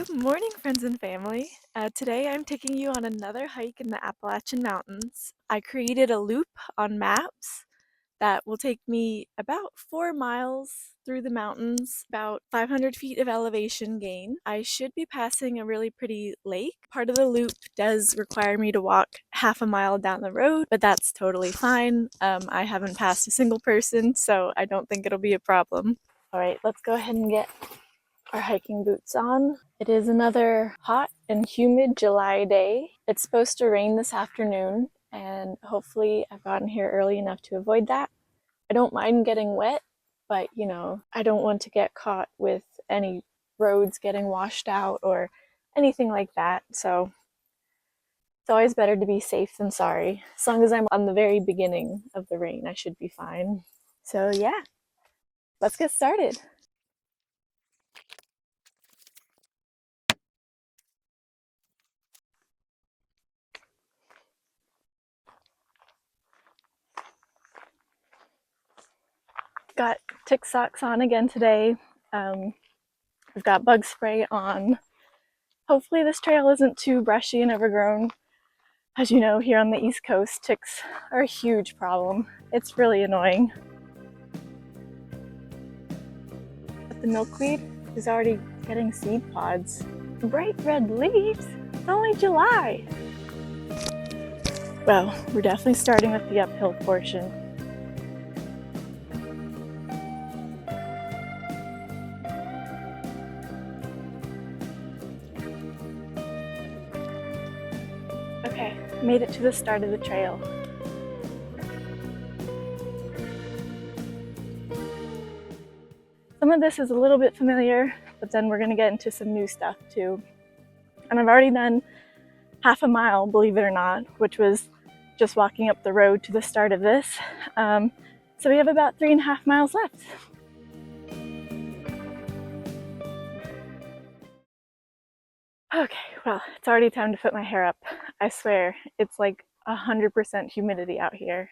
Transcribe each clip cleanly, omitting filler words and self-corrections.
Good morning, friends and family. Today I'm taking you on another hike in the Appalachian Mountains. I created a loop on maps that will take me about 4 miles through the mountains, about 500 feet of elevation gain. I should be passing a really pretty lake. Part of the loop does require me to walk half a mile down the road, but that's totally fine. I haven't passed a single person, so I don't think it'll be a problem. All right, let's go ahead and get our hiking boots on. It is another hot and humid July day. It's supposed to rain this afternoon, and hopefully I've gotten here early enough to avoid that. I don't mind getting wet, but I don't want to get caught with any roads getting washed out or anything like that. So it's always better to be safe than sorry. As long as I'm on the very beginning of the rain, I should be fine. So yeah, let's get started. Got tick socks on again today. We've got bug spray on. Hopefully this trail isn't too brushy and overgrown. As you know, here on the East Coast, ticks are a huge problem. It's really annoying. But the milkweed is already getting seed pods. Bright red leaves? It's only July. Well, we're definitely starting with the uphill portion. Okay, made it to the start of the trail. Some of this is a little bit familiar, but then we're going to get into some new stuff too. And I've already done half a mile, believe it or not, which was just walking up the road to the start of this. So we have about 3.5 miles left. Okay, well, it's already time to put my hair up. I swear, it's like 100% humidity out here.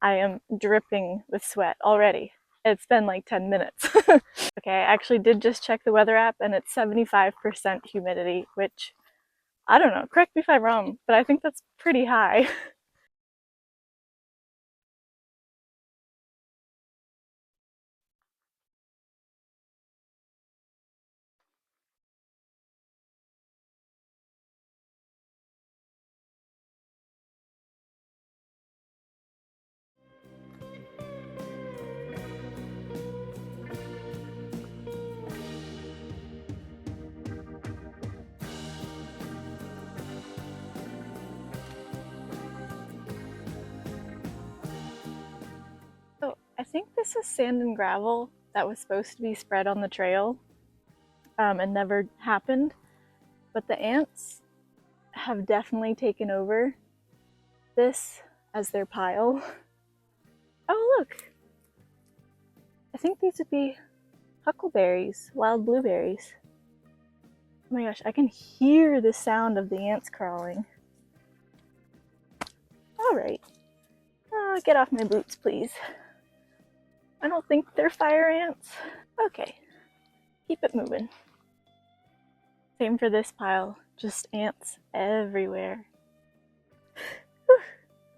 I am dripping with sweat already. It's been like 10 minutes. Okay, I actually did just check the weather app and it's 75% humidity, which, I don't know, correct me if I'm wrong, but I think that's pretty high. So I think this is sand and gravel that was supposed to be spread on the trail and never happened, but the ants have definitely taken over this as their pile. Oh look, I think these would be huckleberries, wild blueberries. Oh my gosh, I can hear the sound of the ants crawling. Alright, get off my boots please. I don't think they're fire ants. Okay, keep it moving. Same for this pile, just ants everywhere.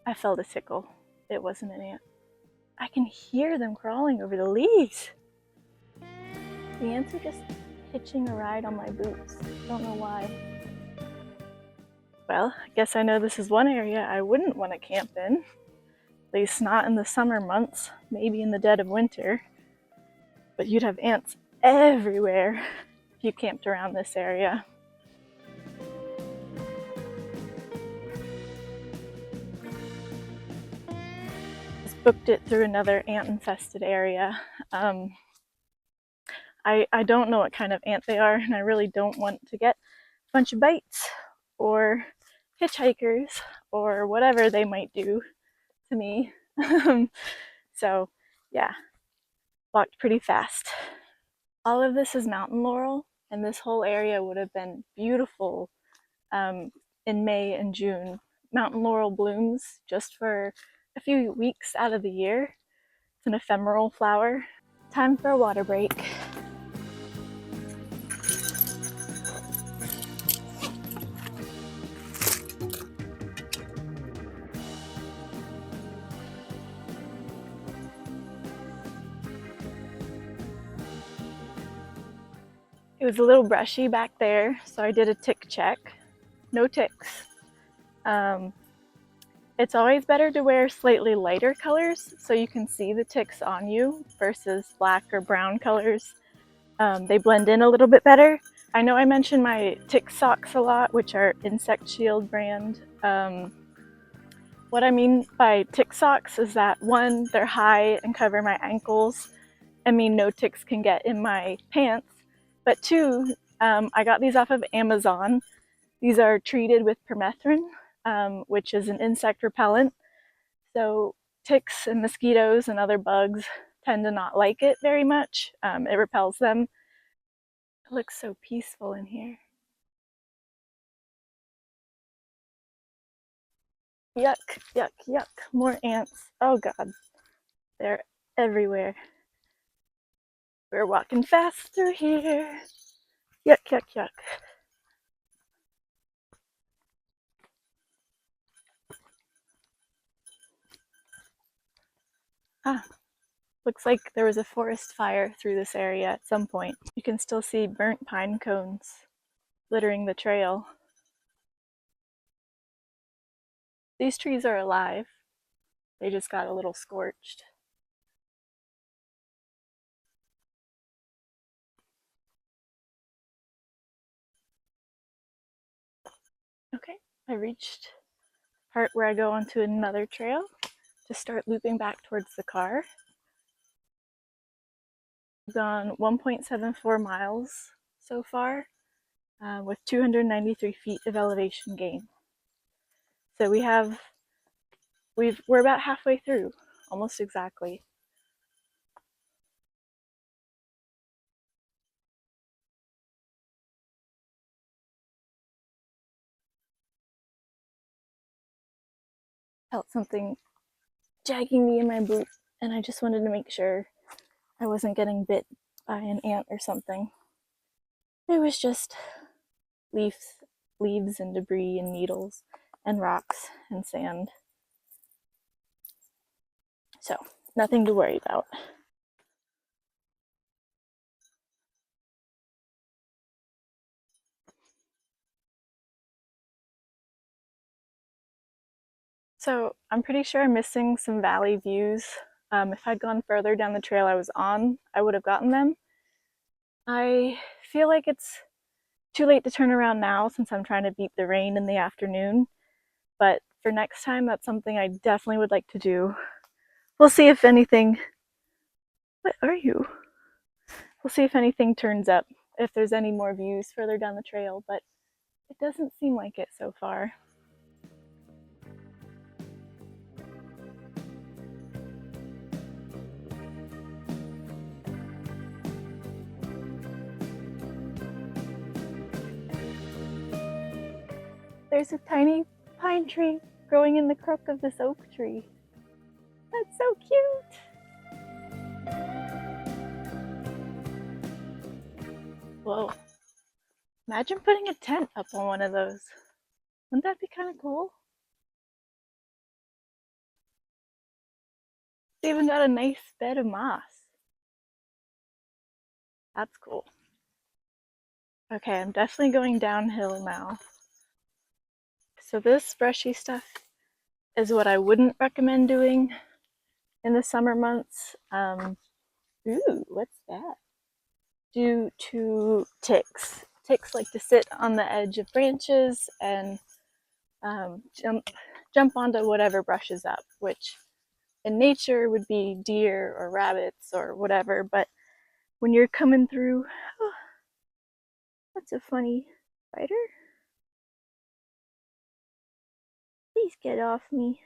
I felt a tickle. It wasn't an ant. I can hear them crawling over the leaves. The ants are just hitching a ride on my boots. Don't know why. Well, I guess I know this is one area I wouldn't want to camp in. At least not in the summer months, maybe in the dead of winter. But you'd have ants everywhere if you camped around this area. Just booked it through another ant-infested area. I don't know what kind of ant they are, and I really don't want to get a bunch of bites or hitchhikers or whatever they might do to me. So yeah, walked pretty fast. All of this is mountain laurel, and this whole area would have been beautiful in May and June. Mountain laurel blooms just for a few weeks out of the year. It's an ephemeral flower. Time for a water break. was a little brushy back there, so I did a tick check. No ticks. It's always better to wear slightly lighter colors so you can see the ticks on you versus black or brown colors. They blend in a little bit better. I know I mentioned my tick socks a lot, which are Insect Shield brand. What I mean by tick socks is that one, they're high and cover my ankles and mean no ticks can get in my pants. But two, I got these off of Amazon. These are treated with permethrin, which is an insect repellent. So ticks and mosquitoes and other bugs tend to not like it very much. It repels them. It looks so peaceful in here. Yuck, yuck, yuck. More ants. Oh god, they're everywhere. We're walking fast through here. Yuck, yuck, yuck. Ah, looks like there was a forest fire through this area at some point. You can still see burnt pine cones littering the trail. These trees are alive. They just got a little scorched. Okay, I reached the part where I go onto another trail to start looping back towards the car. I've gone 1.74 miles so far, with 293 feet of elevation gain. So we're about halfway through, almost exactly. Felt something jagging me in my boot, and I just wanted to make sure I wasn't getting bit by an ant or something. It was just leaves and debris and needles and rocks and sand. So, nothing to worry about. So, I'm pretty sure I'm missing some valley views. If I'd gone further down the trail I was on, I would have gotten them. I feel like it's too late to turn around now since I'm trying to beat the rain in the afternoon. But for next time, that's something I definitely would like to do. We'll see if anything. What are you? We'll see if anything turns up, if there's any more views further down the trail, but it doesn't seem like it so far. There's a tiny pine tree growing in the crook of this oak tree. That's so cute. Whoa. Imagine putting a tent up on one of those. Wouldn't that be kind of cool? It's even got a nice bed of moss. That's cool. Okay, I'm definitely going downhill now. So this brushy stuff is what I wouldn't recommend doing in the summer months. Ooh, what's that? Due to ticks. Ticks like to sit on the edge of branches and jump onto whatever brushes up, which in nature would be deer or rabbits or whatever, but when you're coming through, oh, that's a funny spider. Please get off me.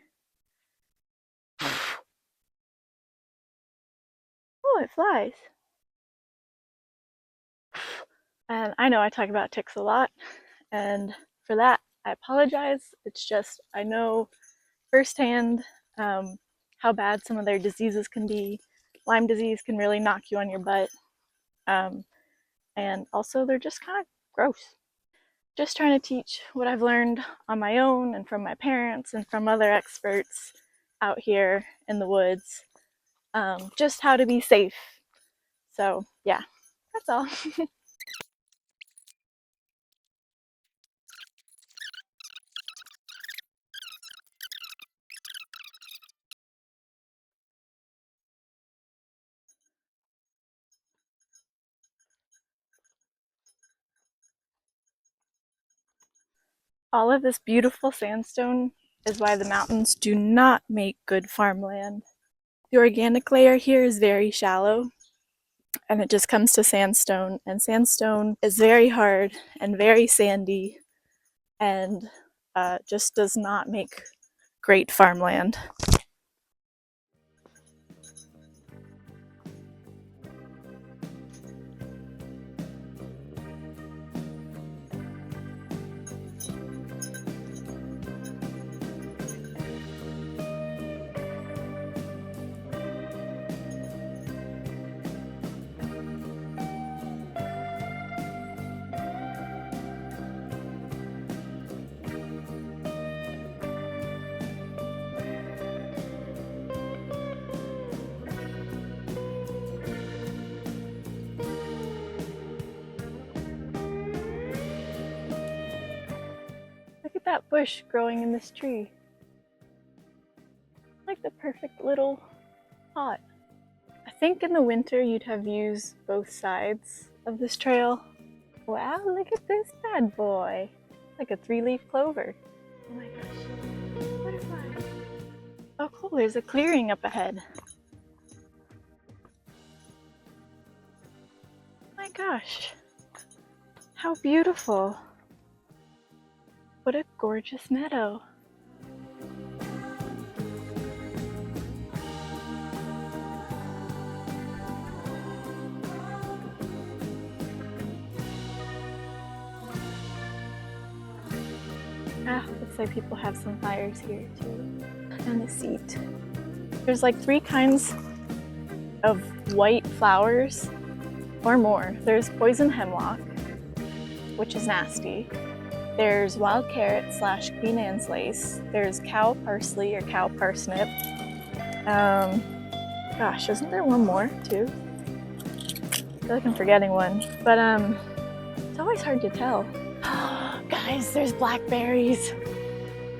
Oh, it flies. And I know I talk about ticks a lot, and for that, I apologize. It's just, I know firsthand how bad some of their diseases can be. Lyme disease can really knock you on your butt. And also, they're just kind of gross. Just trying to teach what I've learned on my own and from my parents and from other experts out here in the woods, just how to be safe. So, yeah, that's all. All of this beautiful sandstone is why the mountains do not make good farmland. The organic layer here is very shallow, and it just comes to sandstone, and sandstone is very hard and very sandy and just does not make great farmland. Look at that bush growing in this tree. Like the perfect little pot. I think in the winter you'd have views both sides of this trail. Wow, look at this bad boy. Like a 3-leaf clover. Oh my gosh. Butterfly. Oh cool, there's a clearing up ahead. Oh my gosh. How beautiful. What a gorgeous meadow. Looks like people have some fires here too. And a seat. There's like 3 kinds of white flowers or more. There's poison hemlock, which is nasty. There's wild carrot / Queen Anne's lace. There's cow parsley or cow parsnip. Gosh, isn't there one more too? I feel like I'm forgetting one, but it's always hard to tell. Guys, there's blackberries.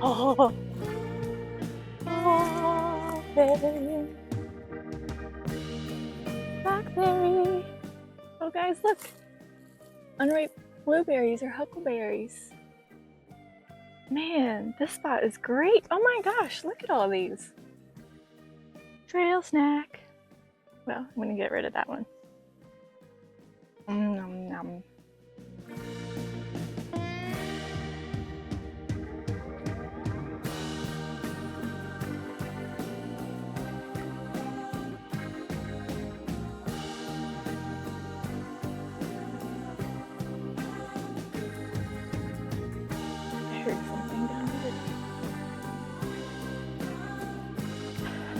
Oh, baby. Blackberry. Oh guys, look. Unripe blueberries or huckleberries. Man, this spot is great. Oh my gosh, look at all these. Trail snack. Well, I'm gonna get rid of that one. Nom nom.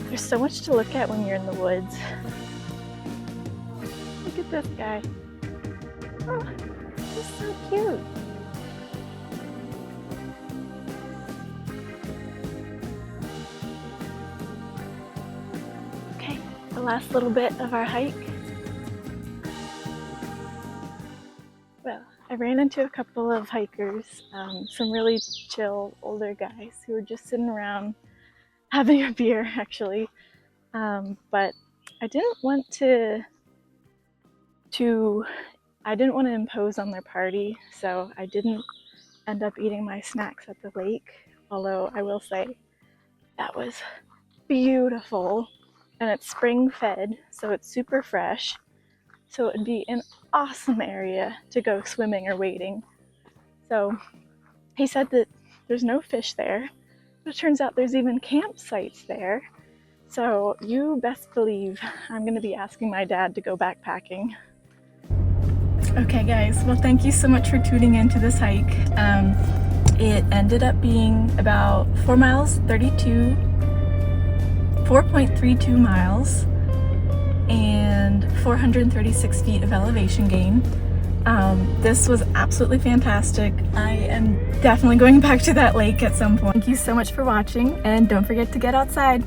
There's so much to look at when you're in the woods. Look at this guy. Oh, he's so cute. Okay, the last little bit of our hike. Well, I ran into a couple of hikers, some really chill older guys who were just sitting around having a beer actually, but I didn't want to impose on their party, so I didn't end up eating my snacks at the lake, although I will say that was beautiful, and it's spring fed, so it's super fresh, so it would be an awesome area to go swimming or wading. So he said that there's no fish there. But it turns out there's even campsites there. So you best believe I'm going to be asking my dad to go backpacking. Okay guys, well thank you so much for tuning into this hike. It ended up being about 4 miles, 4.32 miles, and 436 feet of elevation gain. This was absolutely fantastic. I am definitely going back to that lake at some point. Thank you so much for watching, and don't forget to get outside.